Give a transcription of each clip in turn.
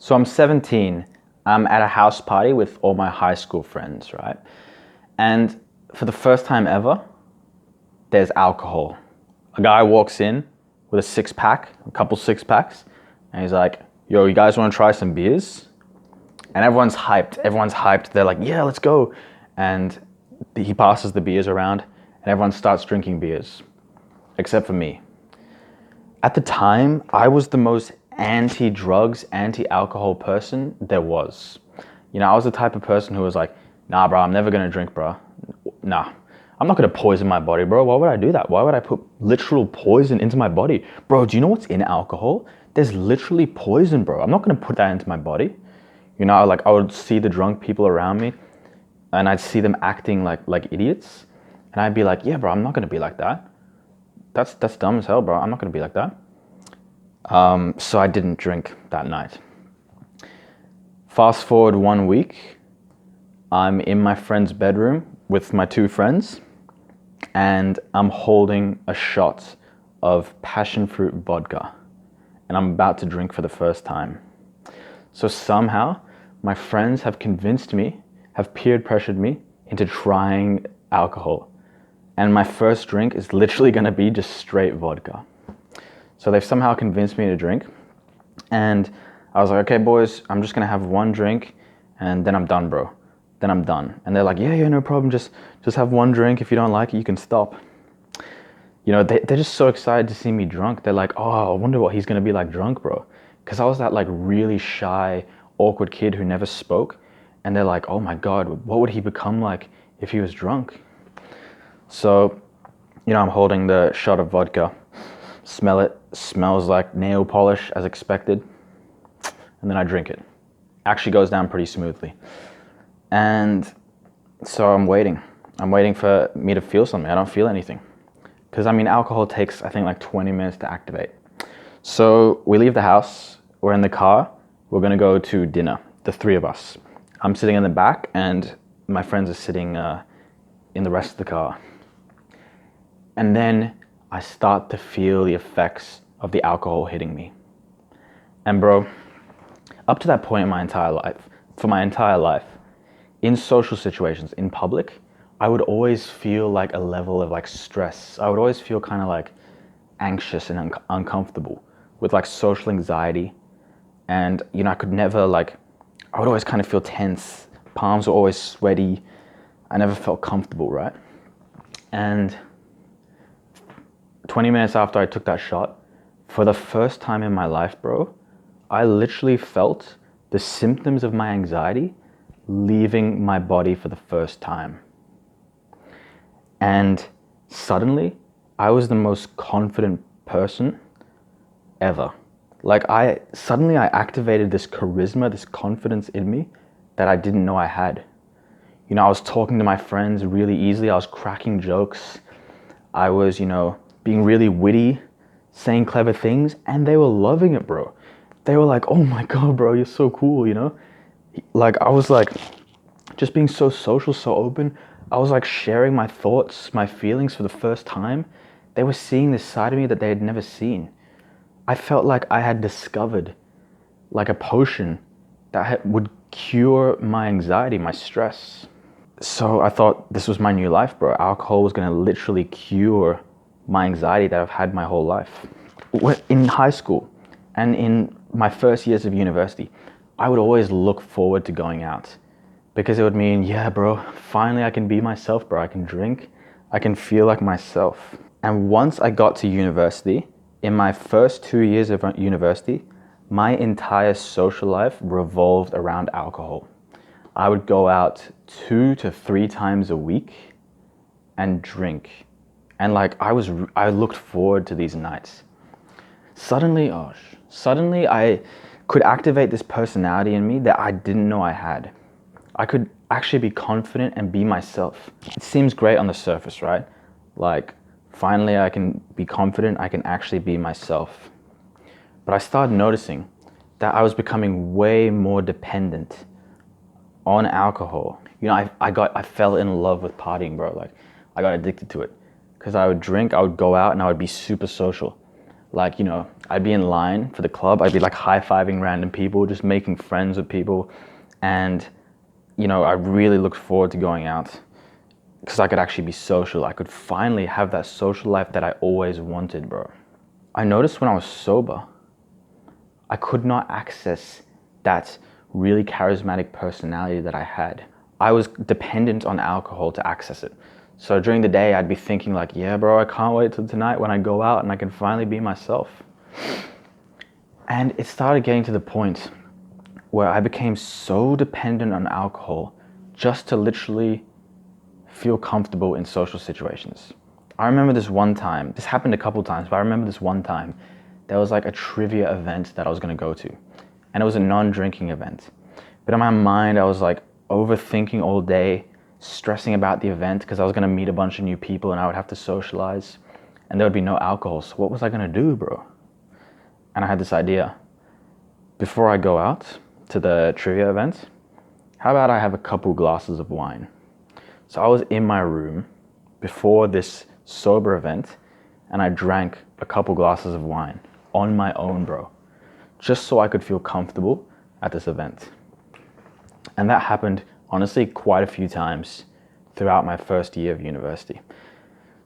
So I'm 17. I'm at a house party with all my high school friends, right? And for the first time ever, there's alcohol. A guy walks in with a six pack, a couple six packs, and he's like, yo, you guys want to try some beers? And everyone's hyped. Everyone's hyped. They're like, yeah, let's go. And he passes the beers around, and everyone starts drinking beers, except for me. At the time, I was the most anti-drugs, anti-alcohol person there was. You know, I was the type of person who was like, nah, bro, I'm never gonna drink, bro. Nah, I'm not gonna poison my body, bro. Why would I do that? Why would I put literal poison into my body? Bro, do you know what's in alcohol? There's literally poison, bro. I'm not gonna put that into my body. You know, I would see the drunk people around me and I'd see them acting like idiots. And I'd be like, yeah, bro, I'm not gonna be like that. That's dumb as hell, bro. I'm not gonna be like that. So I didn't drink that night. Fast forward 1 week, I'm in my friend's bedroom with my two friends, and I'm holding a shot of passion fruit vodka, and I'm about to drink for the first time. So somehow, my friends have convinced me, have peer pressured me into trying alcohol. And my first drink is literally gonna be just straight vodka. So they've somehow convinced me to drink. And I was like, okay, boys, I'm just gonna have one drink and then I'm done, bro. Then I'm done. And they're like, yeah, no problem. Just have one drink. If you don't like it, you can stop. You know, they're just so excited to see me drunk. They're like, oh, I wonder what he's gonna be like drunk, bro. Because I was that like really shy, awkward kid who never spoke. And they're like, oh my God, what would he become like if he was drunk? So, you know, I'm holding the shot of vodka. Smell it. Smells like nail polish as expected. And then I drink it. Actually goes down pretty smoothly. And so I'm waiting. I'm waiting for me to feel something. I don't feel anything. Because I mean, alcohol takes, I think, like 20 minutes to activate. So we leave the house. We're in the car. We're going to go to dinner, the three of us. I'm sitting in the back and my friends are sitting in the rest of the car. And then I start to feel the effects of the alcohol hitting me. And bro, up to that point in my entire life, in social situations, in public, I would always feel like a level of like stress. I would always feel kind of like anxious and uncomfortable with like social anxiety. And, you know, I would always kind of feel tense. Palms were always sweaty. I never felt comfortable, right? And 20 minutes after I took that shot, for the first time in my life, bro, I literally felt the symptoms of my anxiety leaving my body for the first time. And suddenly, I was the most confident person ever. Like I activated this charisma, this confidence in me that I didn't know I had. You know, I was talking to my friends really easily. I was cracking jokes. I was, you know, being really witty, saying clever things, and they were loving it, bro. They were like, oh my God, bro, you're so cool, you know? Like, I was like, just being so social, so open. I was like sharing my thoughts, my feelings for the first time. They were seeing this side of me that they had never seen. I felt like I had discovered like a potion that would cure my anxiety, my stress. So I thought this was my new life, bro. Alcohol was gonna literally cure my anxiety that I've had my whole life. In high school and in my first years of university, I would always look forward to going out because it would mean, yeah, bro, finally I can be myself, bro. I can drink, I can feel like myself. And once I got to university, in my first 2 years of university, my entire social life revolved around alcohol. I would go out 2 to 3 times a week and drink. And like I looked forward to these nights. Suddenly I could activate this personality in me that I didn't know I had. I could actually be confident and be myself. It seems great on the surface, right? Like, finally I can be confident, I can actually be myself. But I started noticing that I was becoming way more dependent on alcohol. You know, I fell in love with partying, bro. Like, I got addicted to it. Because I would drink, I would go out, and I would be super social. Like, I'd be in line for the club. I'd be like high-fiving random people, just making friends with people. And, I really looked forward to going out because I could actually be social. I could finally have that social life that I always wanted, bro. I noticed when I was sober, I could not access that really charismatic personality that I had. I was dependent on alcohol to access it. So during the day, I'd be thinking like, yeah, bro, I can't wait till tonight when I go out and I can finally be myself. And it started getting to the point where I became so dependent on alcohol just to literally feel comfortable in social situations. I remember this one time, this happened a couple times, but I remember this one time, there was like a trivia event that I was gonna go to. And it was a non-drinking event. But in my mind, I was like overthinking all day, stressing about the event because I was gonna meet a bunch of new people and I would have to socialize and there would be no alcohol. So what was I gonna do, bro? And I had this idea. Before I go out to the trivia event, how about I have a couple glasses of wine? So I was in my room before this sober event and I drank a couple glasses of wine on my own, bro, just so I could feel comfortable at this event. And that happened, honestly, quite a few times throughout my first year of university.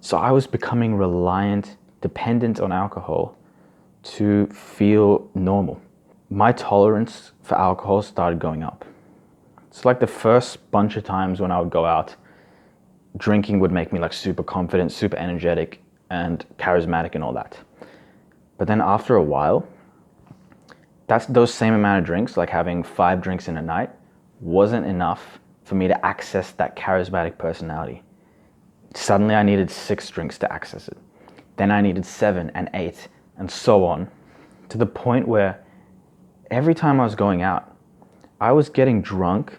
So I was becoming reliant, dependent on alcohol to feel normal. My tolerance for alcohol started going up. So like the first bunch of times when I would go out, drinking would make me like super confident, super energetic, and charismatic and all that. But then after a while, those same amount of drinks, like having 5 drinks in a night, wasn't enough for me to access that charismatic personality. Suddenly I needed 6 drinks to access it. Then I needed 7 and 8 and so on, to the point where every time I was going out, I was getting drunk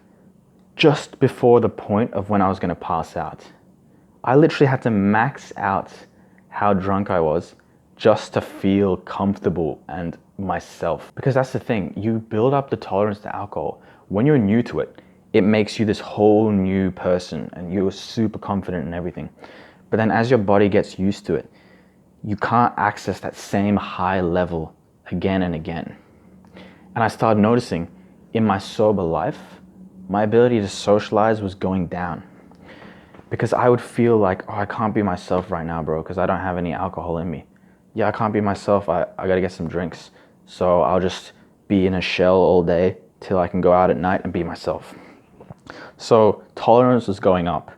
just before the point of when I was gonna pass out. I literally had to max out how drunk I was just to feel comfortable and myself. Because that's the thing, you build up the tolerance to alcohol. When you're new to it, it makes you this whole new person and you're super confident in everything. But then as your body gets used to it, you can't access that same high level again and again. And I started noticing in my sober life, my ability to socialize was going down. Because I would feel like, oh, I can't be myself right now, bro, because I don't have any alcohol in me. Yeah, I can't be myself, I gotta get some drinks. So I'll just be in a shell all day till I can go out at night and be myself. So tolerance was going up.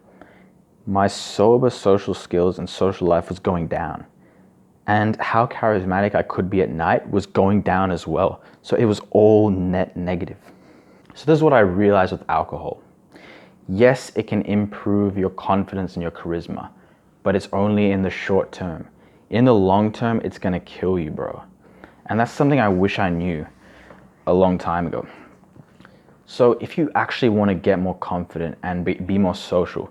My sober social skills and social life was going down. And how charismatic I could be at night was going down as well. So it was all net negative. So this is what I realized with alcohol. Yes, it can improve your confidence and your charisma, but it's only in the short term. In the long term, it's gonna kill you, bro. And that's something I wish I knew a long time ago. So if you actually wanna get more confident and be more social,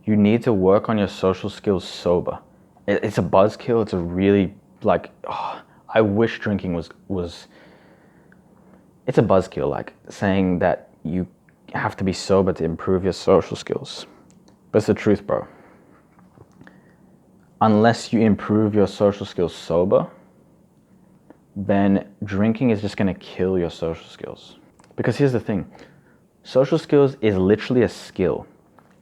you need to work on your social skills sober. It's a buzzkill, it's a really I wish drinking was it's a buzzkill, like saying that you have to be sober to improve your social skills. But it's the truth, bro. Unless you improve your social skills sober, then drinking is just gonna kill your social skills. Because here's the thing, social skills is literally a skill.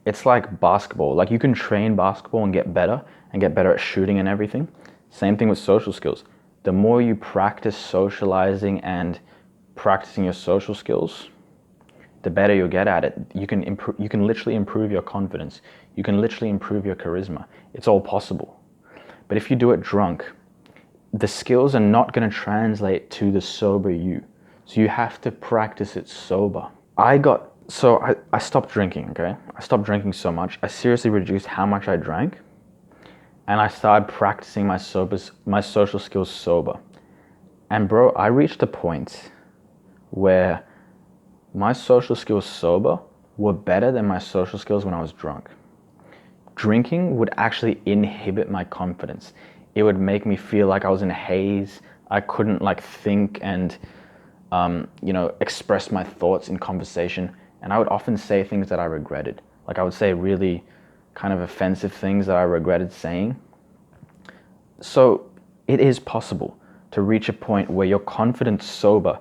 It's like basketball. Like you can train basketball and get better at shooting and everything. Same thing with social skills. The more you practice socializing and practicing your social skills, the better you'll get at it. You can literally improve your confidence. You can literally improve your charisma. It's all possible. But if you do it drunk, the skills are not going to translate to the sober you. So you have to practice it sober. I stopped drinking, okay? I stopped drinking so much. I seriously reduced how much I drank. And I started practicing my social skills sober. And bro, I reached a point where my social skills sober were better than my social skills when I was drunk. Drinking would actually inhibit my confidence. It would make me feel like I was in a haze. I couldn't think and express my thoughts in conversation. And I would often say things that I regretted. Like I would say really kind of offensive things that I regretted saying. So it is possible. to reach a point where your confidence sober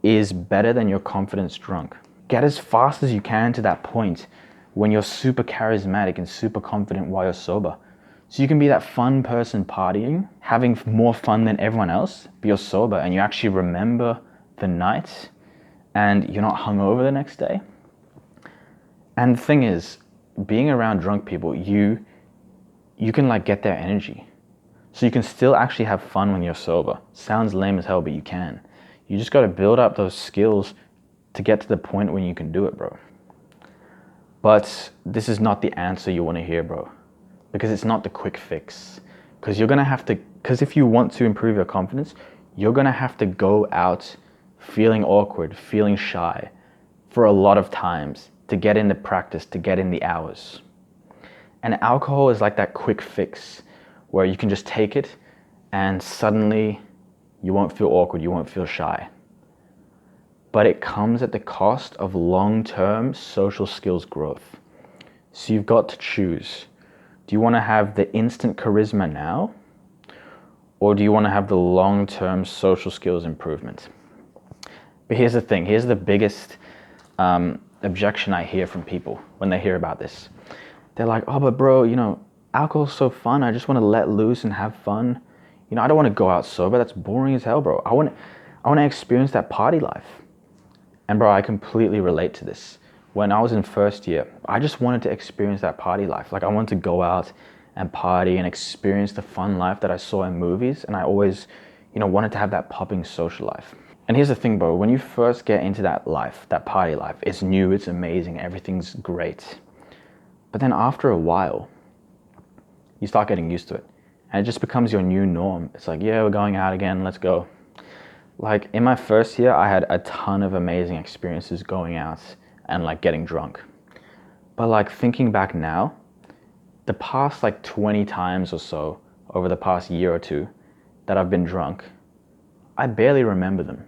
is better than your confidence drunk. Get as fast as you can to that point when you're super charismatic and super confident while you're sober. So you can be that fun person partying, having more fun than everyone else, but you're sober and you actually remember the night and you're not hungover the next day. And the thing is, being around drunk people, you can like get their energy. So you can still actually have fun when you're sober. Sounds lame as hell, but you can. You just got to build up those skills to get to the point when you can do it, bro. But this is not the answer you want to hear, bro. Because it's not the quick fix. Because if you want to improve your confidence, you're going to have to go out feeling awkward, feeling shy for a lot of times to get in the practice, to get in the hours. And alcohol is like that quick fix where you can just take it and suddenly you won't feel awkward, you won't feel shy. But it comes at the cost of long-term social skills growth. So you've got to choose. Do you want to have the instant charisma now? Or do you want to have the long-term social skills improvement? But here's the thing. Here's the biggest objection I hear from people when they hear about this. They're like, oh, but bro, alcohol's so fun. I just want to let loose and have fun. I don't want to go out sober. That's boring as hell, bro. I want to experience that party life. And bro, I completely relate to this. When I was in first year, I just wanted to experience that party life. Like I wanted to go out and party and experience the fun life that I saw in movies. And I always, wanted to have that popping social life. And here's the thing, bro. When you first get into that life, that party life, it's new, it's amazing, everything's great. But then after a while, you start getting used to it. And it just becomes your new norm. It's like, yeah, we're going out again, let's go. Like in my first year, I had a ton of amazing experiences going out and like getting drunk. But like thinking back now, the past like 20 times or so over the past year or two that I've been drunk, I barely remember them.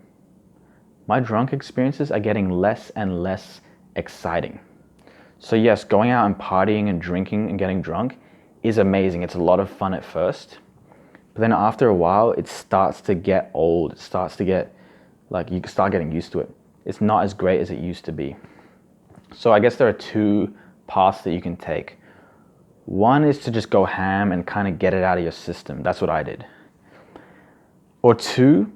My drunk experiences are getting less and less exciting. So yes, going out and partying and drinking and getting drunk is amazing. It's a lot of fun at first. But then after a while, it starts to get old. It starts to get, like, you start getting used to it. It's not as great as it used to be. So I guess there are two paths that you can take. One is to just go ham and kind of get it out of your system. That's what I did. Or two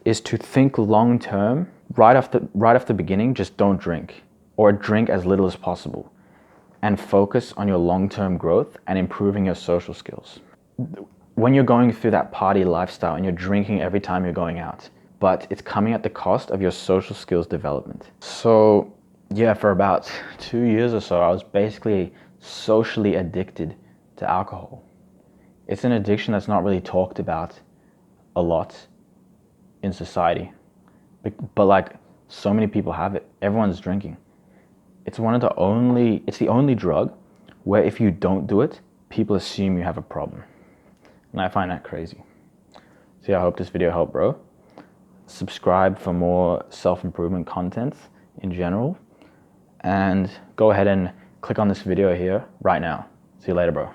is to think long term, right off the beginning, just don't drink. Or drink as little as possible. And focus on your long-term growth and improving your social skills. When you're going through that party lifestyle and you're drinking every time you're going out, but it's coming at the cost of your social skills development. So yeah, for about 2 years or so, I was basically socially addicted to alcohol. It's an addiction that's not really talked about a lot in society, but like so many people have it. Everyone's drinking. It's the only drug where if you don't do it, people assume you have a problem. And I find that crazy. So yeah, I hope this video helped, bro. Subscribe for more self-improvement content in general. And go ahead and click on this video here right now. See you later, bro.